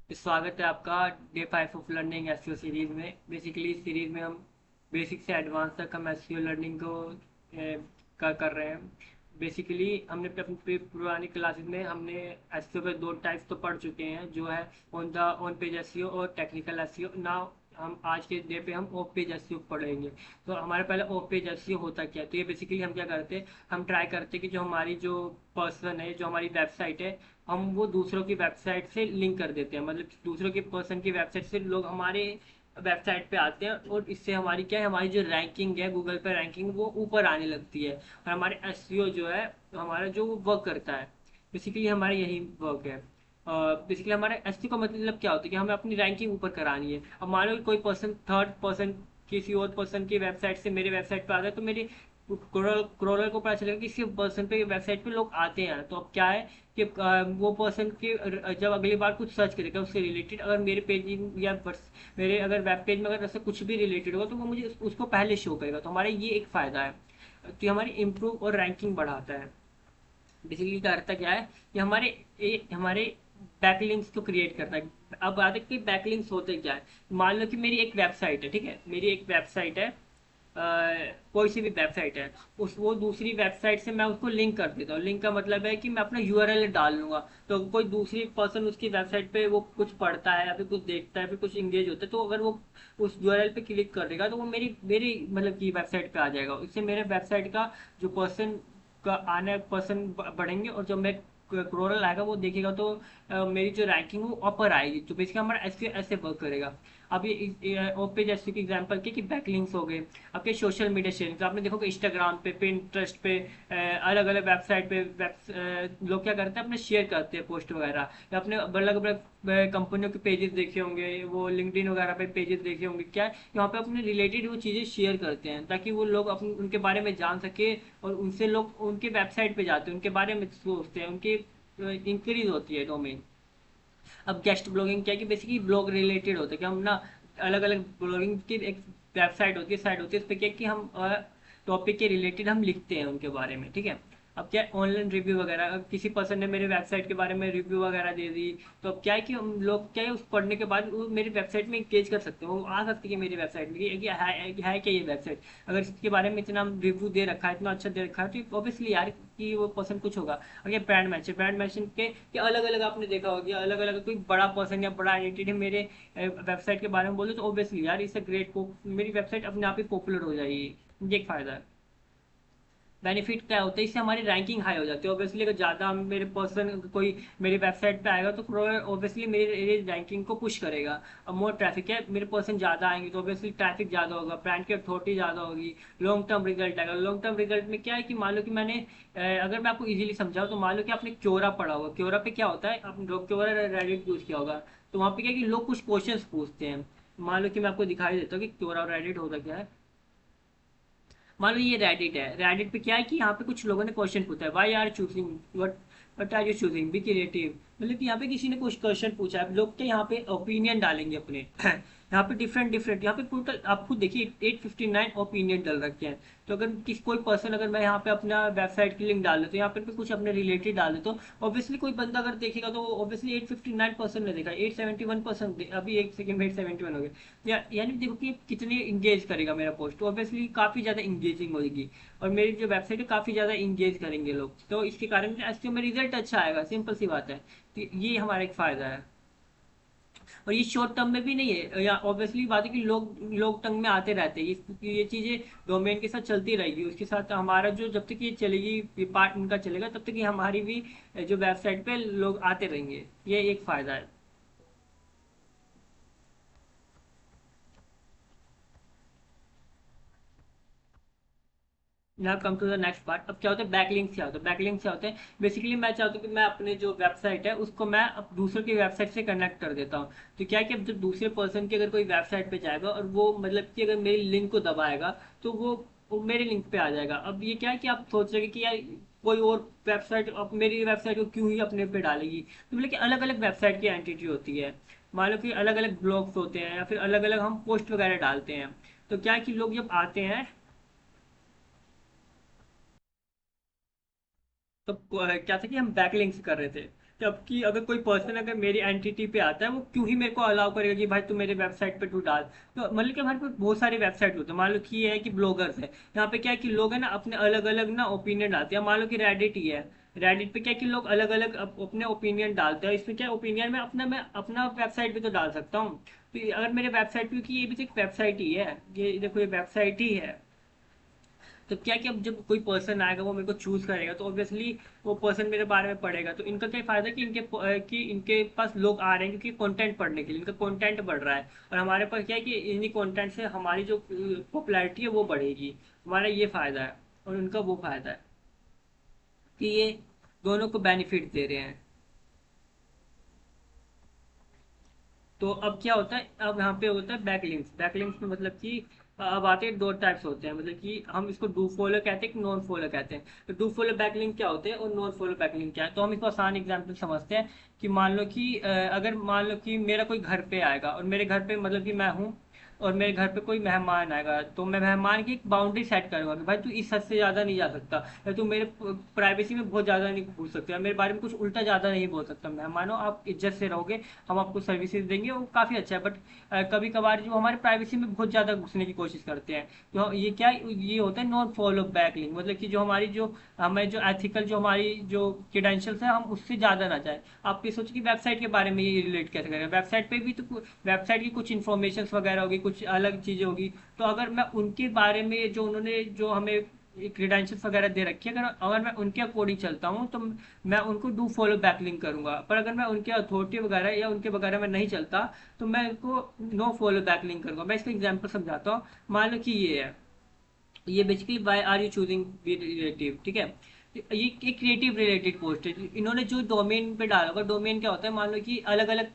स्वागत है आपका day 5 of learning SEO series में। बेसिकली इस सीरीज में हम बेसिक से एडवांस तक हम एसईओ लर्निंग को कर रहे हैं। बेसिकली हमने अपनी पुरानी क्लासेस में हमने एसईओ के दो टाइप्स तो पढ़ चुके हैं, जो है ऑन पेज एसईओ और टेक्निकल एसईओ। नाउ हम आज के डे पे हम ऑफ पेज एसईओ पढ़ेंगे। तो हमारे पहले ऑफ पेज एसईओ होता क्या है, तो ये बेसिकली हम क्या करते हैं, हम ट्राई करते हैं कि जो हमारी जो पर्सन है, जो हमारी वेबसाइट है, हम वो दूसरों की वेबसाइट से लिंक कर देते हैं। मतलब दूसरों की पर्सन की वेबसाइट से लोग हमारे वेबसाइट पे आते हैं, और इससे हमारी क्या है, हमारी जो रैंकिंग है गूगल पे रैंकिंग वो ऊपर आने लगती है, और हमारे एसईओ जो है, हमारा जो वर्क करता है। बेसिकली हमारा यही वर्क है। बेसिकली हमारा एसईओ का मतलब क्या होता है कि हमें अपनी रैंकिंग ऊपर करानी है। अब मान लो कोई पर्सन, थर्ड पर्सन, किसी और पर्सन की वेबसाइट से मेरे वेबसाइट पे आता है, तो मेरी क्रोलर को पता चलेगा कि इसी पर्सन पे वेबसाइट पे लोग आते हैं। तो अब क्या है कि वो पर्सन के जब अगली बार कुछ सर्च करेगा उससे रिलेटेड, अगर मेरे पेज या मेरे अगर वेब पेज में अगर ऐसा कुछ भी रिलेटेड होगा, तो वो मुझे उसको पहले शो करेगा। तो हमारा ये एक फ़ायदा है, तो ये हमारी इम्प्रूव और रैंकिंग बढ़ाता है। बेसिकली का अर्थ क्या है कि हमारे बैकलिंक्स को क्रिएट करता है। अब बात है कि बैकलिंक्स होते क्या है। मान लो कि मेरी एक वेबसाइट है, ठीक है, मेरी एक वेबसाइट है, कोई सी भी वेबसाइट है, उस वो दूसरी वेबसाइट से मैं उसको लिंक कर देता हूँ। लिंक का मतलब है कि मैं अपना यूआरएल डाल लूंगा, तो कोई दूसरी पर्सन उसकी वेबसाइट पे वो कुछ पढ़ता है या फिर कुछ देखता है, फिर कुछ इंगेज होता है, तो अगर वो उस यूआरएल पे क्लिक कर देगा, तो वो मेरी मेरी मतलब की वेबसाइट पे आ जाएगा। इससे मेरे वेबसाइट का जो पर्सन का आने पर्सन बढ़ेंगे, और जब मैं क्रोरल आएगा वो देखेगा, तो मेरी जो रैंकिंग वो अपर आएगी। तो बेसिकली हमारा ऐसे ऐसे वर्क करेगा। अब ये ओपे जैसे कि एग्जांपल के कि बैकलिंक्स हो गए, आपके सोशल मीडिया शेयरिंग, तो आपने देखो कि इंस्टाग्राम पे, पिंटरेस्ट पे, अलग अलग वेबसाइट पे लोग क्या करते हैं, अपने शेयर करते हैं पोस्ट वगैरह, या अपने अलग अलग कंपनियों के पेजेस देखे होंगे, वो लिंक्डइन वगैरह पे पेजेस देखे होंगे। क्या है, यहाँ पे अपने रिलेटेड वो चीज़ें शेयर करते हैं, ताकि वो लोग अपने उनके बारे में जान सके, और उनसे लोग उनके वेबसाइट पे जाते हैं, उनके बारे में सोचते हैं, उनकी इंक्रीज होती है डोमेन। अब गेस्ट ब्लॉगिंग क्या है कि बेसिकली ब्लॉग रिलेटेड होता है, कि हम ना अलग अलग ब्लॉगिंग की एक वेबसाइट होती है, साइट होती है, उस पर क्या है कि हम टॉपिक के रिलेटेड हम लिखते हैं उनके बारे में, ठीक है। अब क्या है, ऑनलाइन रिव्यू वगैरह, अब किसी पर्सन ने मेरे वेबसाइट के बारे में रिव्यू वगैरह दे दी, तो अब क्या है कि हम लोग क्या है, उस पढ़ने के बाद वो मेरी वेबसाइट में इंगेज कर सकते हैं, वो आ सकते हैं कि मेरी वेबसाइट में कि है क्या ये वेबसाइट। अगर इसके बारे में इतना रिव्यू दे रखा है, इतना अच्छा दे रखा है, तो ऑब्वियसली यार कि वो पर्सन कुछ होगा। और ये ब्रांड मैच के अलग अलग आपने देखा होगा, अलग अलग कोई बड़ा पर्सन या बड़ा आइडेंटिटी मेरे वेबसाइट के बारे में बोले, तो ऑब्वियसली यार इससे ग्रेट, मेरी वेबसाइट अपने आप ही पॉपुलर हो जाएगी। ये एक फायदा है। बेनिफिट क्या होता है, इससे हमारी रैंकिंग हाई हो जाती है। ऑब्वियसली अगर ज़्यादा मेरे पर्सन कोई मेरी वेबसाइट पे आएगा, तो ऑब्वियसली मेरी रैंकिंग को पुश करेगा। अब मोर ट्रैफिक है, मेरे पर्सन ज़्यादा आएंगे, तो ऑब्वियसली ट्रैफिक ज़्यादा होगा, ब्रांड की अथॉरिटी ज़्यादा होगी, लॉन्ग टर्म रिजल्ट आएगा। लॉन्ग टर्म रिजल्ट में क्या है कि मान लो कि मैंने अगर मैं आपको इजीली समझाऊँ, तो मान लो कि आपने क्योरा पढ़ा होगा। क्योरा पे क्या होता है, आपने क्योरा रेडिट यूज़ किया होगा, तो वहाँ पे क्या है कि लोग कुछ क्वेश्चंस पूछते हैं। मान लो कि मैं आपको दिखाई देता हूँ कि क्योरा और रेडिट होता क्या है। मान लो ये रेडिट है, रेडिट पे क्या है कि यहाँ पे कुछ लोगों ने क्वेश्चन पूछा है, why are choosing, what are you choosing, be creative. मतलब कि यहाँ पे किसी ने कुछ क्वेश्चन पूछा है, लोग के यहाँ पे ओपिनियन डालेंगे अपने यहाँ पे डिफरेंट डिफरेंट, यहाँ पे टोटल आप खुद देखिए 859 ओपिनियन डल रखे हैं। तो अगर कोई पर्सन, अगर मैं यहाँ पे अपना वेबसाइट की लिंक डाल देता हूँ, यहाँ पे कुछ अपने रिलेटेड डाल देता हूँ, ऑब्वियसली कोई बंदा अगर देखेगा, तो ऑब्वियसली 859% ने देखा, 871%, अभी एक सेकंड में 871 हो गया। यानी देखो कि कितने इंगेज करेगा मेरा पोस्ट, तो ऑब्वियसली काफ़ी ज़्यादा इंगेजिंग होगी, और मेरी जो वेबसाइट है काफ़ी ज़्यादा इंगेज करेंगे लोग, तो इसके कारण एसईओ में रिजल्ट अच्छा आएगा, सिंपल सी बात है। तो ये हमारा एक फ़ायदा है। और ये शॉर्ट टर्म में भी नहीं है, या ऑब्वियसली बात है कि लोग लोग टर्म में आते रहते हैं, ये चीज़ें डोमेन के साथ चलती रहेगी, उसके साथ हमारा जो जब तक ये चलेगी, ये पार्ट उनका चलेगा, तब तक ये हमारी भी जो वेबसाइट पे लोग आते रहेंगे। ये एक फ़ायदा है। Now come to the next part. अब क्या होता है, बैकलिंक क्या होता है, बैकलिंक क्या होते हैं। बेसिकली मैं चाहता हूँ कि मैं अपने जो वेबसाइट है उसको मैं अब दूसरों की वेबसाइट से कनेक्ट कर देता हूँ। तो क्या है कि अब जब दूसरे पर्सन की अगर कोई वेबसाइट पे जाएगा, और वो मतलब कि अगर मेरी लिंक को दबाएगा, तो वो मेरे लिंक पे आ जाएगा। अब ये क्या है कि आप सोच रहे हैं कि यार कोई और वेबसाइट अब मेरी वेबसाइट को क्यों ही अपने पे डालेगी, तो मतलब कि अलग अलग वेबसाइट की एंटिटी होती है। मान लो कि अलग अलग ब्लॉग्स होते हैं, या फिर अलग अलग हम पोस्ट वगैरह डालते हैं। तो क्या है कि लोग जब आते हैं, तो क्या था कि हम बैकलिंक्स कर रहे थे। जबकि अगर कोई पर्सन अगर मेरी एंटिटी पे आता है, वो क्यों ही मेरे को अलाउ करेगा कि भाई तू मेरे वेबसाइट पे तू डाल। तो मतलब कि हमारे पास बहुत सारे वेबसाइट होते हैं। मान लो कि ये है कि ब्लॉगर्स है, यहाँ पे क्या है कि लोग है ना अपने अलग अलग ना ओपिनियन डालते हैं। मान लो कि रेडिट ही है, रेडिट पे क्या है कि लोग अलग अलग अपने ओपिनियन डालते हैं। इसमें क्या ओपिनियन में अपना मैं अपना वेबसाइट पे तो डाल सकता हूँ। तो अगर मेरे वेबसाइट पे, क्योंकि ये भी तो एक वेबसाइट ही है, ये देखो ये वेबसाइट ही है। तो क्या कि अब जब कोई पर्सन आएगा वो मेरे को चूज करेगा, तो ऑब्वियसली वो पर्सन मेरे बारे में पढ़ेगा। तो इनका क्या फायदा कि इनके पास लोग आ रहे हैं क्योंकि कंटेंट पढ़ने के लिए, इनका कंटेंट बढ़ रहा है। और हमारे पास क्या है कि इन्हीं कंटेंट से हमारी जो पॉपुलैरिटी है वो बढ़ेगी। हमारा ये फायदा है और उनका वो फायदा है कि ये दोनों को बेनिफिट दे रहे हैं। तो अब क्या होता है, अब यहाँ पे होता है बैकलिंक्स। बैकलिंक्स में मतलब कि अब आते हैं दो टाइप्स होते हैं, मतलब कि हम इसको डू फॉलो कहते हैं कि नॉन फॉलो कहते हैं। तो डू फॉलो बैकलिंक क्या होते हैं और नॉन फॉलो बैकलिंक क्या है, तो हम इसको आसान एग्जांपल समझते हैं। कि मान लो कि अगर मान लो कि मेरा कोई घर पे आएगा और मेरे घर पे मतलब कि मैं हूँ, और मेरे घर पे कोई मेहमान आएगा, तो मैं मेहमान की एक बाउंड्री सेट करूंगा कि भाई तू इस हद से ज़्यादा नहीं जा सकता, या तू मेरे प्राइवेसी में बहुत ज़्यादा नहीं घुस सकता, या मेरे बारे में कुछ उल्टा ज़्यादा नहीं बोल सकता। मेहमानों आप इज्जत से रहोगे, हम आपको सर्विसेज देंगे, वो काफ़ी अच्छा है। बट कभी कभार जो हमारे प्राइवेसी में बहुत ज़्यादा घुसने की कोशिश करते हैं, तो ये क्या ये होता है नॉन फॉलो बैक लिंक। मतलब कि जो हमारी जो हमें जो एथिकल जो हमारी जो क्रेडेंशियल्स है हम उससे ज़्यादा ना जाए। आप ये सोचिए कि वेबसाइट के बारे में ये रिलेट कैसे करें, वेबसाइट पे भी तो वेबसाइट की कुछ इन्फॉर्मेशन वगैरह होगी, कुछ अलग चीज़ें होगी। तो अगर मैं उनके बारे में जो उन्होंने जो हमें क्रेडेंशियल्स वगैरह दे रखी है, अगर अगर मैं उनके अकॉर्डिंग चलता हूँ तो मैं उनको डू फॉलो बैकलिंक करूंगा। पर अगर मैं उनके अथॉरिटी वगैरह या उनके वगैरह में नहीं चलता, तो मैं इनको नो फॉलो बैकलिंक करूंगा। मैं इसका एग्जांपल समझाता हूँ। मान लो कि ये है, ये basically why are you choosing relative, ठीक है। ये एक क्रिएटिव रिलेटेड पोस्ट है। इन्होंने जो डोमेन पे डाला होगा, डोमेन क्या होता है, मान लो कि अलग अलग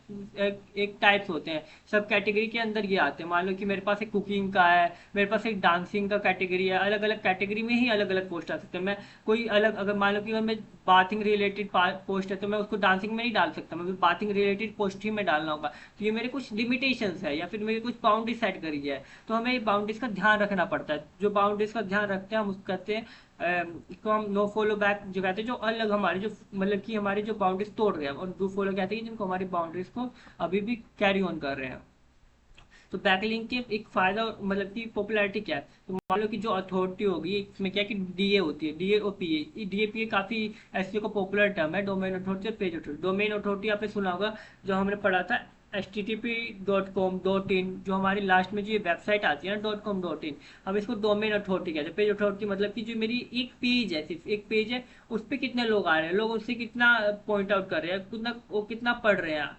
एक टाइप्स होते हैं, सब कैटेगरी के अंदर ये आते हैं। मान लो कि मेरे पास एक कुकिंग का है, मेरे पास एक डांसिंग का कैटेगरी है, अलग अलग कैटेगरी में ही अलग अलग पोस्ट आ सकते हैं। मैं कोई अलग अगर मान लो कि अगर मैं बाथिंग रिलेटेड पोस्ट है, तो मैं उसको डांसिंग में नहीं डाल सकता, मैं बाथिंग रिलेटेड पोस्ट ही में डालना होगा। तो ये मेरे कुछ लिमिटेशंस है या फिर मेरे कुछ बाउंड्री सेट करी है। तो हमें ये बाउंड्रीज का ध्यान रखना पड़ता है। जो बाउंड्रीज का ध्यान रखते हैं हम उसको कहते हैं इसको हम नो फॉलो बैक जो कहते हैं, जो अलग हमारी जो मतलब कि हमारी जो बाउंड्रीज तोड़ रहे हैं। और डू फॉलो कहते हैं जिनको हमारी बाउंड्रीज को अभी भी कैरी ऑन कर रहे हैं। तो बैकलिंक के एक फायदा मतलब कि पॉपुलैरिटी क्या है, तो मान लो कि जो अथॉरिटी होगी इसमें क्या है कि डीए होती है, डीए और पीए। डीए पीए काफी एसईओ का पॉपुलर टर्म है, डोमेन अथॉरिटी और पेज अथॉरिटी। डोमेन अथॉरिटी आपने सुना होगा, जो हमने पढ़ा था http.com.in, जो हमारी लास्ट में जो ये वेबसाइट आती है ना .com.in, हम इसको डोमेन अथॉरिटी कहते हैं। पेज अथॉरिटी मतलब कि जो मेरी एक पेज है, सिर्फ एक पेज है, उस पर कितने लोग आ रहे हैं, लोग उससे कितना पॉइंट आउट कर रहे हैं, कितना वो कितना पढ़ रहे हैं।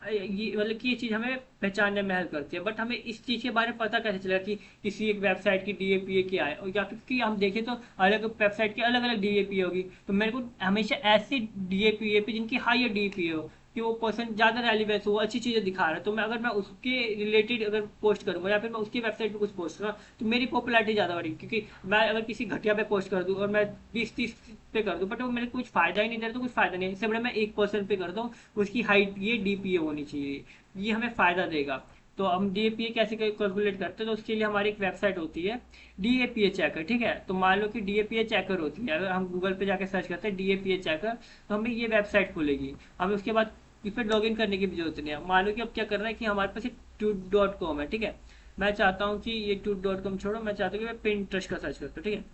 ये मतलब कि ये चीज़ हमें पहचानने में हेल्प करती है। बट हमें इस चीज़ के बारे में पता कैसे चलेगा कि किसी एक वेबसाइट की डीएपीए क्या है, और या फिर कि हम देखें तो अलग वेबसाइट की अलग अलग डीएपीए होगी। तो मेरे को हमेशा ऐसी डीएपीए पे जिनकी हायर डीएपीए हो, कि वो पर्सन ज़्यादा रेलिवेंस हो, वो अच्छी चीज़ें दिखा रहा है, तो मैं अगर मैं उसके रिलेटेड अगर पोस्ट करूँगा या फिर मैं उसकी वेबसाइट पे कुछ पोस्ट करूँगा, तो मेरी पॉपुलैरिटी ज़्यादा बढ़ेगी। क्योंकि मैं अगर किसी घटिया पे पोस्ट कर दूँ और मैं 20-30 पे कर दूँ, बट वो मेरे को कुछ फ़ायदा ही नहीं दे रहा, तो कुछ फ़ायदा नहीं है। इससे बड़ा मैं 1% पे कर दूँ, उसकी हाइट ये डीपीए होनी चाहिए, ये हमें फ़ायदा देगा। तो हम डीएपीए कैसे कैलकुलेट करते हैं, तो उसके लिए हमारी एक वेबसाइट होती है डीएपीए चेकर, ठीक है। तो मान लो कि डीएपीए चेकर होती है, अगर हम गूगल पे जाकर सर्च करते हैं डीएपीए चेकर, तो हमें ये वेबसाइट खुलेगी। हमें उसके बाद इस पर लॉग इन करने की भी जरूरत नहीं है। मान लो कि अब क्या करना है कि हमारे पास एक ट्यूट.com है, ठीक है। मैं चाहता हूँ कि ये ट्यूट.com छोड़ो, मैं चाहता हूँ कि मैं पिंटरेस्ट का सर्च करता हूँ, ठीक है।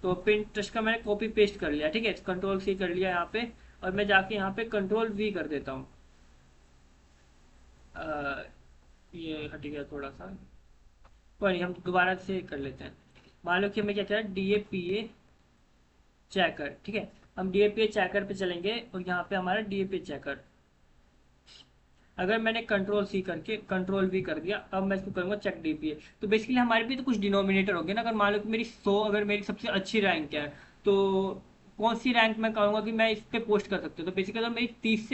तो पिंटरेस्ट का मैंने कॉपी पेस्ट कर लिया, ठीक है, कंट्रोल सी कर लिया यहाँ पे। और मैं जाके यहाँ पे कंट्रोल वी कर देता हूँ। ये हट गया थोड़ा सा, कोई नहीं, हम दोबारा से कर लेते हैं। मान लो कि हमें क्या चाहिए, डीएपीए चेकर, ठीक है। हम डीएपीए चेकर पे चलेंगे और यहाँ पे हमारा डीएपीए चेकर, अगर मैंने कंट्रोल सी करके कंट्रोल वी कर दिया, अब मैं इसको करूँगा चेक डीपीए। तो बेसिकली हमारे भी तो कुछ डिनोमिनेटर होंगे ना। अगर मान लो कि मेरी 100 अगर मेरी सबसे अच्छी रैंक है, तो कौन सी रैंक मैं कहूँगा कि मैं इस पे पोस्ट कर सकता हूँ। तो बेसिकली अगर मेरी 30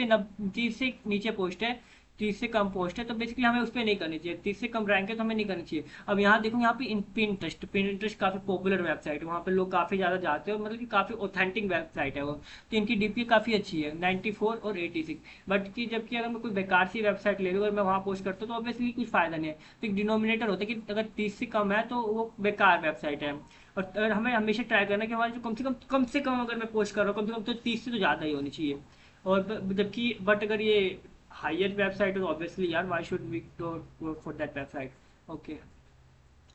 से नीचे पोस्ट है, 30 से कम पोस्ट है, तो बेसिकली हमें उस पर नहीं करनी चाहिए। 30 से कम रैंक है तो हमें नहीं करनी चाहिए। अब यहाँ देखो, यहाँ पे इन पिंटरेस्ट, पिंटरेस्ट काफ़ी पॉपुलर वेबसाइट है, वहाँ पे लोग काफ़ी ज़्यादा जाते हैं, और मतलब कि काफ़ी ऑथेंटिक वेबसाइट है वो। तो इनकी डीपीए काफ़ी अच्छी है, 94 और 86। बट कि जबकि अगर मैं कोई बेकार सी वेबसाइट ले लूँ और मैं वहाँ पोस्ट करता हूँ, तो ऑब्वियसली कुछ फ़ायदा नहीं है। तो एक डिनोमिनेटर होता है कि अगर 30 से कम है तो वो बेकार वेबसाइट है। और अगर हमें हमेशा ट्राई करना है कि हमारी जो कम से कम अगर मैं पोस्ट कर रहा हूँ, कम से कम तो 30 से तो ज़्यादा ही होनी चाहिए। और जबकि बट अगर ये हायर वेबसाइट है तो ऑब्वियसली यार why should we go for that website. Okay,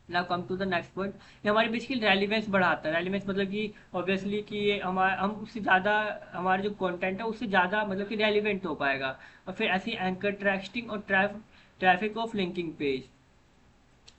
now come to the next point. ये हमारी बेसिकली रेलिवेंस बढ़ाता है। रेलिवेंस मतलब कि ऑब्वियसली कि ये हम उससे ज़्यादा हमारा जो कंटेंट है उससे ज़्यादा मतलब कि रेलिवेंट हो पाएगा। और फिर ऐसी एंकर ट्रैक्टिंग और ट्रैफिक ऑफ लिंकिंग पेज।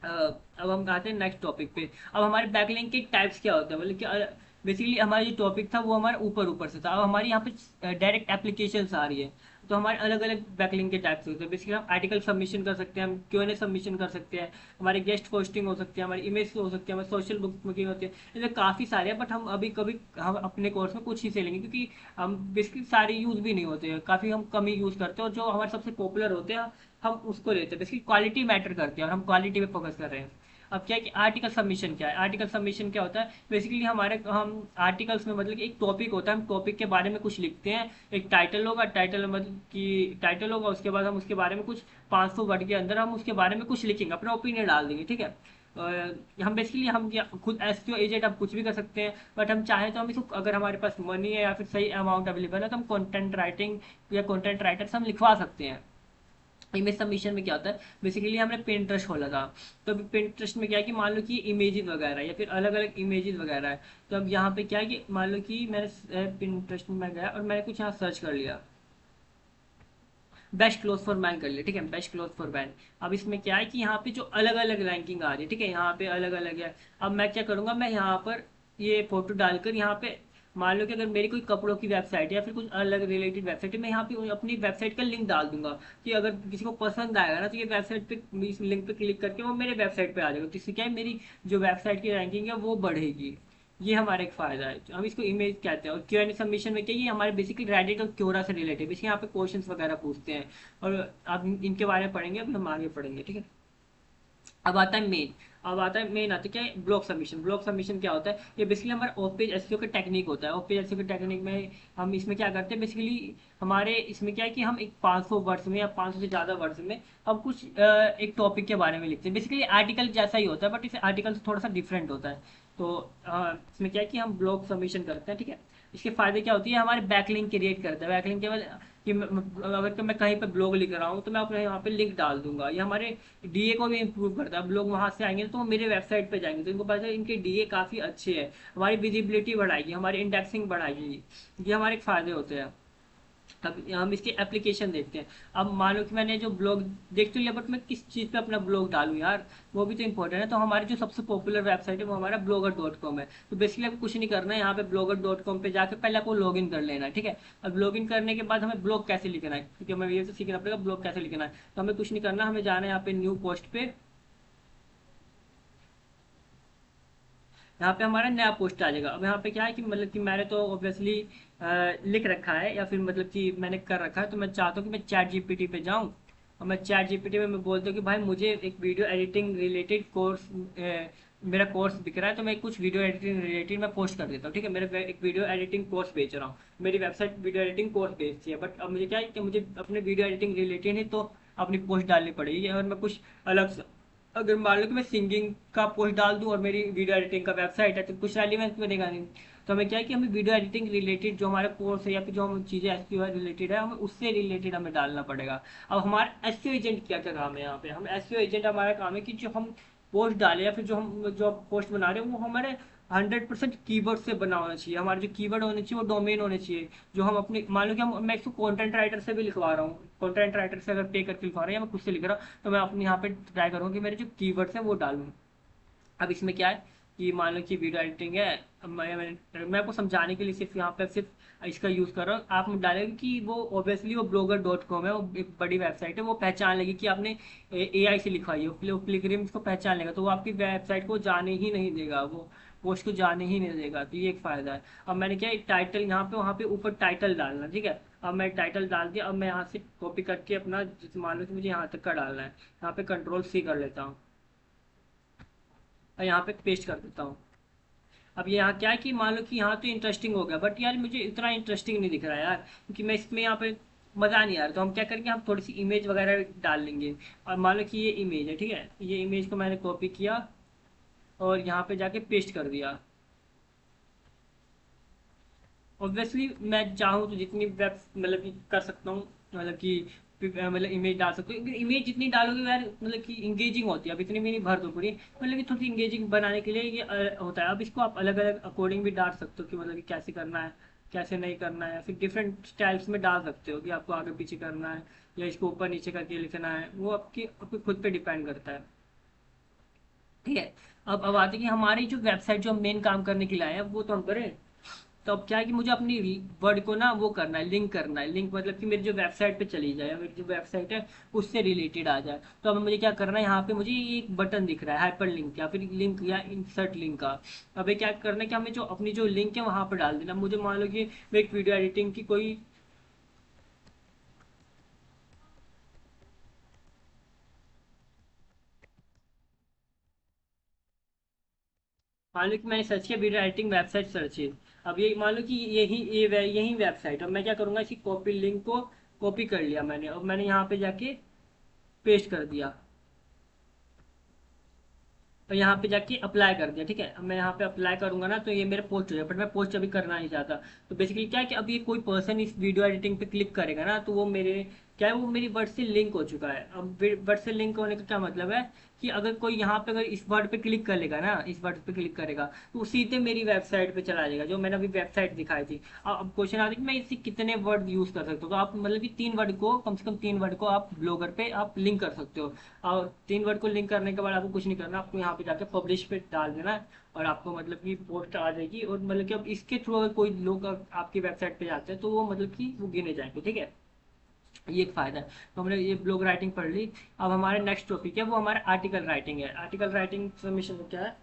अब हम आते हैं नेक्स्ट टॉपिक पे। अब हमारे बैकलिंक के टाइप्स क्या होते हैं, मतलब कि बेसिकली हमारा जो टॉपिक था वो हमारा ऊपर ऊपर से था, अब हमारी यहाँ पे डायरेक्ट एप्लीकेशंस आ रही है। तो हमारे अलग अलग बैकलिंक के टाइप्स होते हैं। बेसिकली हम आर्टिकल सबमिशन कर सकते हैं, हम Q&A सबमिशन कर सकते हैं, हमारी गेस्ट पोस्टिंग हो सकती है, हमारी इमेज हो सकती है, हमारी सोशल बुकिंग होती है। इसमें काफ़ी सारे हैं, बट हम अभी कभी हम अपने कोर्स में कुछ ही से लेंगे, क्योंकि हम बेसिकली सारे यूज़ भी नहीं होते हैं, काफ़ी हम कम ही यूज़ करते हैं, और जो हमारे सबसे पॉपुलर होते हैं हम उसको लेते हैं। बेसिकली क्वालिटी मैटर करती है और हम क्वालिटी पे फोकस कर रहे हैं। अब क्या है कि आर्टिकल सबमिशन क्या है? आर्टिकल सबमिशन क्या होता है? बेसिकली हमारे हम आर्टिकल्स में मतलब कि एक टॉपिक होता है, हम टॉपिक के बारे में कुछ लिखते हैं, एक टाइटल होगा, टाइटल मतलब कि टाइटल होगा, उसके बाद हम उसके बारे में कुछ 500 वर्ड के अंदर हम उसके बारे में कुछ लिखेंगे, अपना ओपिनियन डाल देंगे, ठीक है। हम बेसिकली हम खुद एसईओ एजेंट हम कुछ भी कर सकते हैं, बट हम चाहें तो हम इसको, अगर हमारे पास मनी है या फिर सही अमाउंट अवेलेबल है, तो हम कंटेंट राइटिंग या कंटेंट राइटर्स हम लिखवा सकते हैं। इमेज सबमिशन में क्या होता है? बेसिकली हमने पिंटरेस्ट खोला था, तो अभी पिंटरेस्ट में क्या है कि मान लो कि इमेजेस वगैरह या फिर अलग अलग इमेजेस वगैरह है। तो अब यहाँ पे क्या है कि मान लो कि मैंने पिंटरेस्ट में मैं गया और मैंने कुछ यहाँ सर्च कर लिया, बेस्ट क्लोथ फॉर मैन कर लिया, ठीक है, बेस्ट क्लोथ फॉर मैन। अब इसमें क्या है कि यहाँ पे जो अलग अलग रैंकिंग आ रही है, ठीक है, यहाँ पे अलग अलग है। अब मैं क्या करूँगा, मैं यहाँ पर ये फोटो डालकर यहाँ पे मान लो कि अगर मेरी कोई कपड़ों की वेबसाइट है या फिर कुछ अलग रिलेटेड वेबसाइट है, मैं यहाँ पे अपनी वेबसाइट का लिंक डाल दूंगा कि अगर किसी को पसंद आएगा ना, तो ये वेबसाइट पे इस लिंक पे क्लिक करके वो मेरे वेबसाइट पे आ जाएगा। तो इससे क्या है, मेरी जो वेबसाइट की रैंकिंग है वो बढ़ेगी। ये हमारा एक फायदा है, हम इसको इमेज कहते हैं। और Q&A सबमिशन में क्या है, ये हमारे बेसिकली रेडिट और क्योरा से रिलेटेड, बेसिकली यहाँ पे क्वेश्चंस वगैरह पूछते हैं, और आप इनके बारे में पढ़ेंगे, अभी हम आगे पढ़ेंगे, ठीक है। अब आता है मेन। अब आता है मेन, आता है क्या है, ब्लॉग सबमिशन। ब्लॉग सबमिशन क्या होता है? ये बेसिकली हमारा ऑफ पेज एसईओ का टेक्निक होता है। ऑफ पेज एसईओ के टेक्निक में हम इसमें क्या करते हैं, बेसिकली हमारे इसमें क्या है कि हम एक 500 वर्ड्स में या 500 से ज़्यादा वर्ड्स में हम कुछ एक टॉपिक के बारे में लिखते हैं। बेसिकली आर्टिकल जैसा ही होता है, बट इस आर्टिकल से थोड़ा सा डिफरेंट होता है। तो इसमें क्या है कि हम ब्लॉग सबमिशन करते हैं, ठीक है। इसके फायदे क्या होती है, हमारे बैकलिंक क्रिएट करता है। बैकलिंक केवल कि अगर मैं कहीं पे ब्लॉग लिख रहा हूँ तो मैं अपने यहाँ पे लिंक डाल दूंगा, ये हमारे डीए को भी इम्प्रूव करता है। अब लोग वहाँ से आएंगे तो वो मेरे वेबसाइट पे जाएंगे, तो इनको पता है इनके डीए काफ़ी अच्छे हैं, हमारी विजिबिलिटी बढ़ाएगी, हमारी इंडेक्सिंग बढ़ाएगी। ये हमारे फायदे होते हैं। अब हम इसके एप्लीकेशन देखते हैं। अब मान लो कि मैंने जो ब्लॉग देख तो लिया, बट मैं किस चीज़ पे अपना ब्लॉग डालूँ यार, वो भी तो इंपॉर्टेंट है। तो हमारी जो सबसे पॉपुलर वेबसाइट है वो हमारा blogger.com है। तो बेसिकली आपको कुछ नहीं करना है, यहाँ पे blogger.com पे जाकर पहले आपको लॉग इन कर लेना है, ठीक है। अब लॉग इन करने के बाद हमें ब्लॉग कैसे लिखना है, क्योंकि हमें ये तो सीखना पड़ेगा ब्लॉग कैसे लिखना है। तो हमें कुछ नहीं करना, हमें जाना है यहाँ पे न्यू पोस्ट पे। यहाँ पे हमारा नया पोस्ट आ जाएगा। अब यहाँ पे क्या है कि मतलब कि मैंने तो ऑब्वियसली लिख रखा है, या फिर मतलब कि मैंने कर रखा है, तो मैं चाहता हूँ कि मैं चैट जीपीटी पे जाऊँ, और मैं चैट जीपीटी में मैं बोलता हूँ कि भाई मुझे एक वीडियो एडिटिंग रिलेटेड कोर्स, मेरा कोर्स दिख रहा है, तो मैं कुछ वीडियो एडिटिंग रिलेटेड मैं पोस्ट कर देता हूँ, ठीक है। मेरा एक वीडियो एडिटिंग कोर्स बेच रहा हूँ, मेरी वेबसाइट वीडियो एडिटिंग कोर्स बेचती है, बट अब मुझे क्या है कि मुझे अपने वीडियो एडिटिंग रिलेटेड ही तो अपनी पोस्ट डालनी पड़ेगी। और मैं कुछ अलग, अगर मान लो कि मैं सिंगिंग का पोस्ट डाल दूं और मेरी वीडियो एडिटिंग का वेबसाइट है, तो कुछ रेलिवेंस बनेगा नहीं। तो हमें क्या है कि हमें वीडियो एडिटिंग रिलेटेड जो हमारा कोर्स है या फिर जो हम चीज़ें एसईओ रिलेटेड है, हमें उससे रिलेटेड हमें डालना पड़ेगा। अब हमारा एसईओ एजेंट क्या क्या काम है यहाँ पे, हम एसईओ एजेंट हमारा काम है कि जो हम पोस्ट डालें या फिर जो पोस्ट बना रहे हैं वो हमारे 100% कीवर्ड से बना होना चाहिए। हमारे जो कीवर्ड होने चाहिए वो डोमेन होने चाहिए, जो हम अपने मान लो कि हम मैं इसको कंटेंट राइटर से भी लिखवा रहा हूँ, कंटेंट राइटर से अगर पे करके लिखवा रहा हूँ या मैं खुद से लिख रहा हूँ, तो मैं अपने यहाँ पे ट्राई करूँगा कि मेरे जो कीवर्ड्स हैं वो डालूँ। अब इसमें क्या है कि मान लो कि वीडियो एडिटिंग है, अब मैं आपको समझाने के लिए सिर्फ यहाँ पे सिर्फ इसका यूज़ कर रहा हूँ। आप डालेंगे कि वो ऑब्वियसली वो blogger.com है, वो एक बड़ी वेबसाइट है, वो पहचान लेगी कि आपने एआई से लिखवाई है, वो प्लेगरिज्म इसको पहचान लेगा, तो वो आपकी वेबसाइट को जाने ही नहीं देगा, वो पोस्ट को जाने ही नहीं देगा। तो ये एक फ़ायदा है। अब मैंने क्या एक टाइटल यहाँ पे वहाँ पे ऊपर टाइटल डालना, ठीक है। अब मैं टाइटल डाल दिया, अब मैं यहाँ से कॉपी करके अपना जैसे मान लो कि मुझे यहाँ तक का डालना है, यहाँ पे Ctrl+C कर लेता हूँ और यहाँ पे पेस्ट कर देता हूँ। अब ये यहाँ क्या है कि मान लो कि यहाँ तो इंटरेस्टिंग हो गया, बट यार मुझे इतना इंटरेस्टिंग नहीं दिख रहा है यार, क्योंकि मैं इसमें यहाँ पे मज़ा नहीं आ रहा। तो हम क्या करेंगे, हम थोड़ी सी इमेज वगैरह डाल लेंगे। और मान लो कि ये इमेज है, ठीक है, ये इमेज को मैंने कॉपी किया और यहाँ पे जाके पेस्ट कर दिया। ऑब्वियसली मैं चाहूँ तो जितनी वेब मतलब कि कर सकता हूँ, मतलब कि मतलब इमेज डाल सकते हो। इमेज जितनी डालोगे यार मतलब कि इंगेजिंग होती है। अब इतनी भी नहीं भर दो पूरी, मतलब कि थोड़ी इंगेजिंग बनाने के लिए ये होता है। अब इसको आप अलग अलग अकॉर्डिंग भी डाल सकते हो कि मतलब कि कैसे करना है, कैसे नहीं करना है। फिर डिफरेंट स्टाइल्स में डाल सकते हो कि आपको आगे पीछे करना है या इसको ऊपर नीचे करके लिखना है, वो आपकी खुद पे डिपेंड करता है। ठीक है। अब आते हैं कि हमारी जो वेबसाइट जो हम मेन काम करने के लिए आए हैं वो तो हम करें। तो अब क्या है कि मुझे अपनी वर्ड को ना वो करना है, लिंक करना है। लिंक मतलब कि मेरी जो वेबसाइट पे चली जाए, मेरी जो वेबसाइट है उससे रिलेटेड आ जाए। तो अब मुझे क्या करना है, यहाँ पे मुझे ये एक बटन दिख रहा है हाइपर लिंक या फिर लिंक या इंसर्ट लिंक का। अब ये क्या करना है कि हमें जो अपनी जो लिंक है वहाँ पर डाल देना। मुझे मान लो कि मैं एक वीडियो एडिटिंग की कोई, मान लो कि मैंने सर्च किया वीडियो एडिटिंग वेबसाइट सर्च है। अब ये मान लो कि यही वेबसाइट। अब मैं क्या करूँगा, इसी कॉपी लिंक को कॉपी कर लिया मैंने, अब मैंने यहाँ पे जाके पेस्ट कर दिया और यहाँ पे जाके अप्लाई कर दिया। ठीक है। अब मैं यहाँ पे अप्लाई करूंगा ना तो ये मेरे पोस्ट हो जाएगा, बट मैं पोस्ट अभी करना नहीं चाहता। तो बेसिकली क्या है कि अब ये कोई पर्सन इस वीडियो एडिटिंग पे क्लिक करेगा ना तो वो मेरे क्या है, वो मेरी वर्ड से लिंक हो चुका है। अब वर्ड से लिंक होने का क्या मतलब है कि अगर कोई यहाँ पे अगर इस वर्ड पे क्लिक कर लेगा ना, इस वर्ड पे क्लिक करेगा तो वो सीधे मेरी वेबसाइट पे चला जाएगा जो मैंने अभी वेबसाइट दिखाई थी। अब क्वेश्चन आता है कि मैं इससे कितने वर्ड यूज कर सकता हूँ। तो आप मतलब कि 3 वर्ड को, कम से कम 3 वर्ड को आप ब्लॉगर पे आप लिंक कर सकते हो। और 3 वर्ड को लिंक करने के बाद आपको कुछ नहीं करना, आपको यहाँ पे जाके पब्लिश पे डाल देना है और आपको मतलब कि पोस्ट आ जाएगी। और मतलब कि अब इसके थ्रू अगर कोई लोग आपकी वेबसाइट पे जाते हैं तो वो मतलब कि वो गिने जाएंगे। ठीक है। ये एक फायदा है। तो हमने ये ब्लॉग राइटिंग पढ़ ली। अब हमारे नेक्स्ट टॉपिक है वो हमारा आर्टिकल राइटिंग है। आर्टिकल राइटिंग सबमिशन में क्या है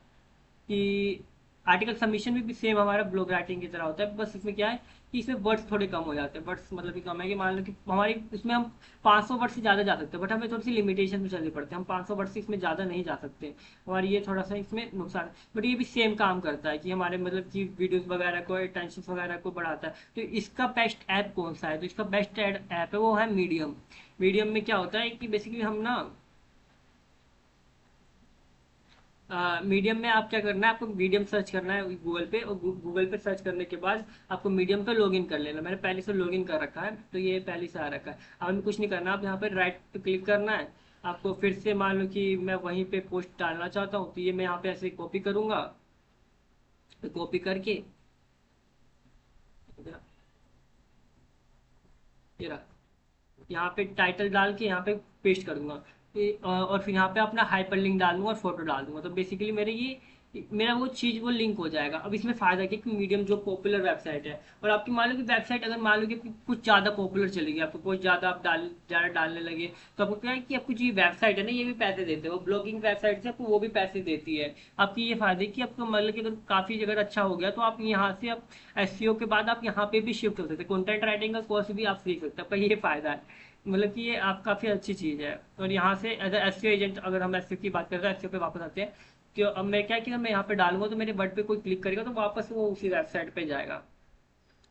कि आर्टिकल सबमिशन भी सेम हमारा ब्लॉग राइटिंग की तरह होता है, बस इसमें क्या है कि इसमें वर्ड्स थोड़े कम हो जाते हैं। वर्ड्स मतलब कि कम है कि मान लो कि हमारी इसमें हम 500 वर्ड से ज़्यादा जा सकते हैं, बट हमें थोड़ी सी लिमिटेशन में चलनी पड़ती है। हम 500 वर्ड से इसमें ज़्यादा नहीं जा सकते। हमारी ये थोड़ा सा इसमें नुकसान, बट ये भी सेम काम करता है कि हमारे मतलब कि वीडियोस वगैरह को, टेंशन वगैरह को बढ़ाता है। तो इसका बेस्ट ऐप कौन सा है, तो इसका बेस्ट ऐप है वो है मीडियम। मीडियम में क्या होता है कि बेसिकली हम ना मीडियम में आप क्या करना है, आपको मीडियम सर्च करना है गूगल पे, और गूगल पे सर्च करने के बाद आपको मीडियम पे लॉगिन कर लेना। मैंने पहले से लॉगिन कर रखा है तो ये पहले से आ रखा है। अब हमें कुछ नहीं करना, आप यहाँ पे राइट पे क्लिक करना है। आपको फिर से मान लो कि मैं वहीं पे पोस्ट डालना चाहता हूँ तो ये मैं यहाँ पे ऐसे कॉपी करूंगा। तो कॉपी करके ये रहा, यहाँ पे टाइटल डाल के यहाँ पे पेस्ट कर दूंगा। और फिर यहाँ पे अपना हाइपर लिंक डाल दूंगा और फोटो डाल दूंगा। तो बेसिकली मेरा वो चीज़ वो लिंक हो जाएगा। अब इसमें फ़ायदा क्या कि मीडियम जो पॉपुलर वेबसाइट है, और आपकी मान लो कि वेबसाइट अगर मान लो कि कुछ ज़्यादा पॉपुलर चलेगी, आपको कुछ ज़्यादा आप ज़्यादा डालने लगे, तो आपको क्या है कि आपको जो वेबसाइट है ना ये भी पैसे देते हैं। वो ब्लॉगिंग वेबसाइट से आपको वो भी पैसे देती है। आपकी ये फायदा है कि आपको मतलब कि अगर काफ़ी अगर अच्छा हो गया तो आप यहाँ से आप एसईओ के बाद आप यहाँ पे भी शिफ्ट हो सकते हैं। कंटेंट राइटिंग का कोर्स भी आप सीख सकते हैं। आपका ये फायदा है, मतलब कि ये आप काफ़ी अच्छी चीज़ है। और यहाँ से एज एस एजेंट अगर हम एस की बात करें तो एस पे वापस आते हैं। तो अब मैं क्या कि मैं यहाँ पे डालूंगा तो मेरे वर्ड पे कोई क्लिक करेगा तो वापस वो उसी वेबसाइट पे जाएगा।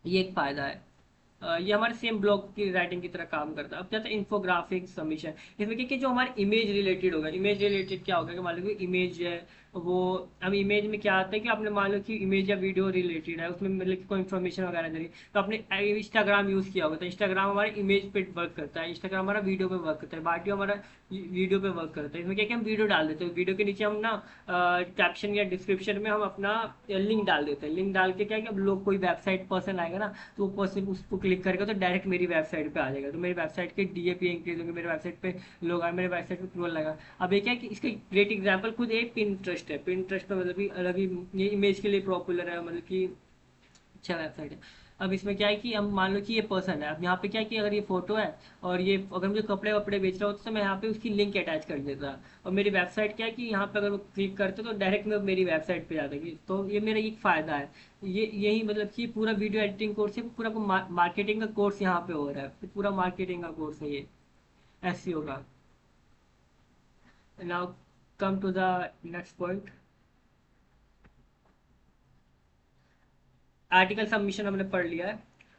ये एक फ़ायदा है। ये हमारे सेम ब्लॉग की राइटिंग की तरह काम करता है। अब जाता है इन्फोग्राफिक सबमिशन। इसमें क्या कि जो हमारे इमेज रिलेटेड होगा, इमेज रिलेटेड क्या होगा कि मान लो कि इमेज है वो, अब इमेज में क्या आता है कि आपने मान लो कि इमेज या वीडियो रिलेटेड है, उसमें मतलब कि कोई इन्फॉर्मेशन वगैरह दे रही, तो आपने इंस्टाग्राम यूज़ किया होगा तो इंस्टाग्राम हमारे इमेज पे वर्क करता है, इंस्टाग्राम हमारा वीडियो पे वर्क करता है, बाकी हमारा वीडियो पे वर्क करता है। इसमें क्या कि हम वीडियो डाल देते हैं, वीडियो के नीचे हम ना कैप्शन या डिस्क्रिप्शन में हम अपना लिंक डाल देते हैं। लिंक डाल के क्या है कि अब लोग कोई वेबसाइट पर्सन आएगा ना तो वो पर्सन उसको क्लिक करेगा तो डायरेक्ट मेरी वेबसाइट पे आ जाएगा। तो मेरी वेबसाइट के डीएपी इंक्रीज होंगे, मेरे वेबसाइट पे लोग आए, मेरे वेबसाइट पे क्रोल लगा। अब ये क्या है कि इसका ग्रेट एग्जांपल खुद एक पिंटरेस्ट है। पिंटरेस्ट पे मतलब कि अलग ही ये इमेज के लिए पॉपुलर है, मतलब कि अच्छा वेबसाइट है। अब इसमें क्या है कि हम मान लो कि ये पर्सन है, अब यहाँ पे क्या है कि अगर ये फोटो है और ये अगर मुझे कपड़े वपड़े बेच रहा होता तो मैं यहाँ पे उसकी लिंक अटैच कर देता। और मेरी वेबसाइट क्या है कि यहाँ पे अगर वो क्लिक करते तो डायरेक्ट में मेरी वेबसाइट पे जाता। तो ये मेरा एक फ़ायदा है। ये यही मतलब कि पूरा वीडियो एडिटिंग कोर्स है, पूरा मार्केटिंग का कोर्स यहाँ पे हो रहा है, पूरा मार्केटिंग का कोर्स है ये एसईओ का। Now come to the next point. Article submission हमने पढ़ लिया है।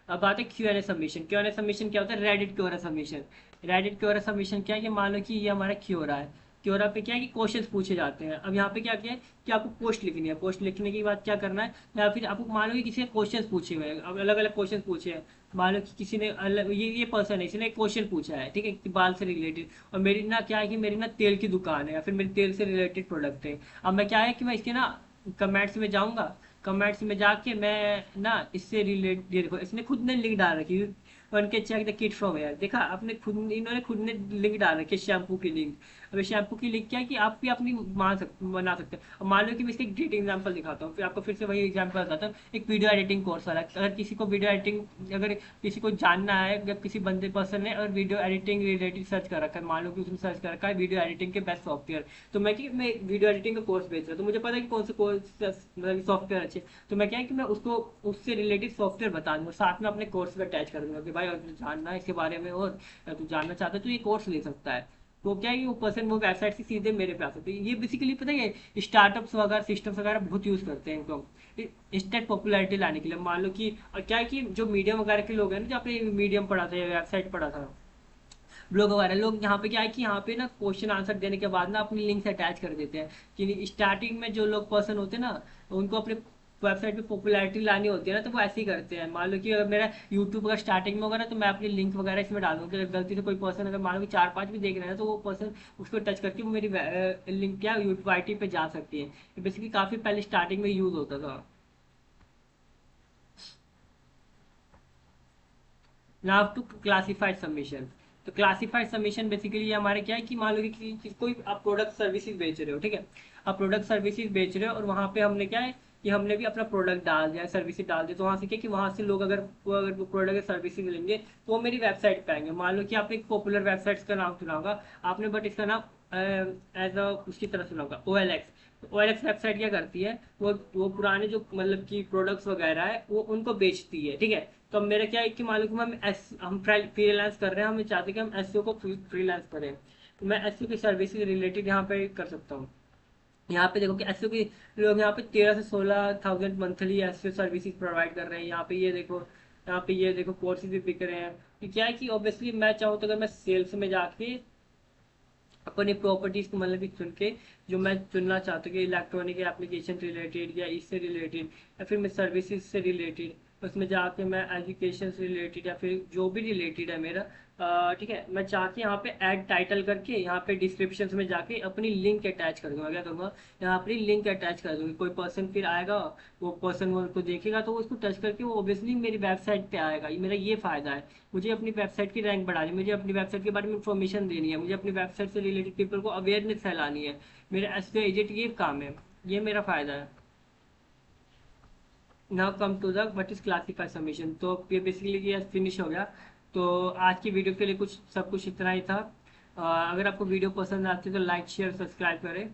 अब बात है क्यू एन ए सबमिशन। क्या होता है, Reddit Q and A submission. Reddit Q and A submission क्या है कि मान लो कि ये हमारा क्यू हो रहा है, क्योरा पे क्या है कि क्वेश्चंस पूछे जाते हैं। अब यहाँ पे क्या किया है कि आपको पोस्ट लिखनी है, पोस्ट लिखने के बाद क्या करना है, या फिर आपको मान लो कि किसी ने क्वेश्चंस पूछे हुए हैं, अब अलग अलग क्वेश्चन पूछे हैं। मान लो कि किसी ने अलग, ये पर्सन है, इसने एक क्वेश्चन पूछा है, ठीक है, कि बाल से रिलेटेड, और मेरी ना क्या है कि मेरी ना तेल की दुकान है, या फिर मेरी तेल से रिलेटेड प्रोडक्ट है। अब मैं क्या है कि मैं इसके ना कमेंट्स में जाऊंगा, कमेंट्स में जाके मैं ना इससे रिलेटेड, देखो इसने खुद ने लिंक डाल रखी है, वन के check the kit from here, देखा आपने खुद, इन्होंने खुद ने लिंक डाल रखी है शैम्पू की लिंक। अब शैम्पू की लिंक क्या है कि आप भी अपनी बना सकते हैं। अब मान लो कि मैं इसका एक ग्रेट एग्जाम्पल दिखाता हूँ, फिर आपको फिर से वही एग्जाम्पल बताता हूँ, एक वीडियो एडिटिंग कोर्स वाला। अगर किसी को वीडियो एडिटिंग, अगर किसी को जानना है, या किसी बंदे पर्सन ने और वीडियो एडिटिंग रिलेटेड सर्च कर रखा है, मान लो कि उसने सर्च कर रखा है वीडियो एडिटिंग के बेस्ट सॉफ्टवेयर, तो मैं वीडियो एडिटिंग का कोर्स बेच रहा हूँ, तो मुझे पता है कि कौन से कोर्स मतलब सॉफ्टवेयर अच्छे, तो मैं क्या है कि मैं उसको उससे रिलेटेड सॉफ्टवेयर बता दूंगा, साथ में अपने कोर्स में अटैच कर दूंगा कि भाई अगर तुझे जानना है इसके बारे में, और तू जानना चाहता है तो ये कोर्स ले सकता है। तो क्या है कि वो पर्सन वो वेबसाइट से सीधे मेरे पे आ सकते हैं। ये बेसिकली पता है स्टार्टअप्स वगैरह, सिस्टम्स वगैरह बहुत यूज़ करते हैं इनको इंस्टेंट पॉपुलैरिटी लाने के लिए। मान लो कि, और क्या है कि जो मीडियम वगैरह के लोग हैं ना, जो आपने मीडियम पढ़ा था या वेबसाइट पढ़ा था, ब्लॉग वगैरह, लोग यहाँ पे क्या है कि यहाँ पे ना क्वेश्चन आंसर देने के बाद ना अपनी लिंक से अटैच कर देते हैं, कि स्टार्टिंग में जो लोग पर्सन होते हैं ना, उनको अपने वेबसाइट पे पॉपुलैरिटी लानी होती है ना, तो वो ऐसे ही करते हैं। मान लो कि अगर मेरा यूट्यूब का स्टार्टिंग में होगा ना, तो मैं अपनी लिंक वगैरह इसमें डालूंगा, कि गलती से कोई पर्सन अगर मान लो कि 4-5 भी देख रहे हैं, तो वो पर्सन उसको टच करके वो मेरी लिंक क्या यूट्यूब आई पे जा सकती है। बेसिकली काफ़ी पहले स्टार्टिंग में यूज़ होता था। Now to classified submission. तो क्लासिफाइड सबमिशन बेसिकली हमारे क्या है कि मान लो कि कोई आप प्रोडक्ट सर्विसेज बेच रहे हो, ठीक है, आप प्रोडक्ट सर्विसेज बेच रहे हो, और वहाँ पे हमने क्या है कि हमने भी अपना प्रोडक्ट डाल दिया, सर्विसेज डाल दिया, तो वहाँ से क्या कि वहाँ से लोग अगर प्रोडक्ट सर्विसेज लेंगे, तो वो मेरी वेबसाइट पे आएंगे। मान लो कि आपने एक पॉपुलर वेबसाइट्स का नाम सुना होगा आपने, बट इसका नाम एज अ उसकी तरह सुना होगा OLX। OLX वेबसाइट क्या करती है, वो पुराने जो मतलब कि प्रोडक्ट्स वगैरह है वो उनको बेचती है, ठीक है। तो अब मेरा क्या है कि मान लो कि हम फ्रीलांस कर रहे हैं, हम चाहते हैं कि हम एसईओ को फ्रीलांस करें, तो मैं एसईओ की सर्विस रिलेटेड यहाँ पे कर सकता हूँ। यहाँ पे देखो कि एसईओ की लोग यहाँ पे 13 से 16,000 मंथली एसईओ सर्विसेज प्रोवाइड कर रहे हैं। यहाँ पे ये देखो, यहाँ पे ये देखो कोर्सेज भी बिक रहे हैं। कि क्या है कि ऑब्वियसली मैं चाहूँ तो अगर मैं सेल्स में जाके अपनी प्रॉपर्टीज को मतलब कि चुन के, जो मैं चुनना चाहता हूँ कि इलेक्ट्रॉनिक एप्लीकेशन रिलेटेड या इससे रिलेटेड, या फिर मैं सर्विसेज से रिलेटेड, उसमें जाके मैं एजुकेशन से रिलेटेड या फिर जो भी रिलेटेड है मेरा, ठीक है, मैं चाह के यहाँ पे ऐड टाइटल करके यहाँ पे डिस्क्रिप्शन में जाके अपनी लिंक अटैच कर दूंगा। क्या करूँगा, यहाँ अपनी लिंक अटैच कर दूंगी, कोई पर्सन फिर आएगा, वो पर्सन वो उसको देखेगा, तो वो उसको टच करके वो ऑब्वियसली मेरी वेबसाइट पे आएगा। ये मेरा ये फायदा है, मुझे अपनी वेबसाइट की रैंक बढ़ानी है, मुझे अपनी वेबसाइट के बारे में इन्फॉर्मेशन देनी है, मुझे अपनी वेबसाइट से रिलेटेड पीपल को अवेयरनेस फैलानी है। मेरा एसईओ एजेंट ये काम है, ये मेरा फायदा है। Now come to the what is classified submission. तो ये बेसिकली ये फिनिश हो गया। तो आज की वीडियो के लिए सब कुछ इतना ही था। अगर आपको वीडियो पसंद आती है तो लाइक शेयर सब्सक्राइब करें।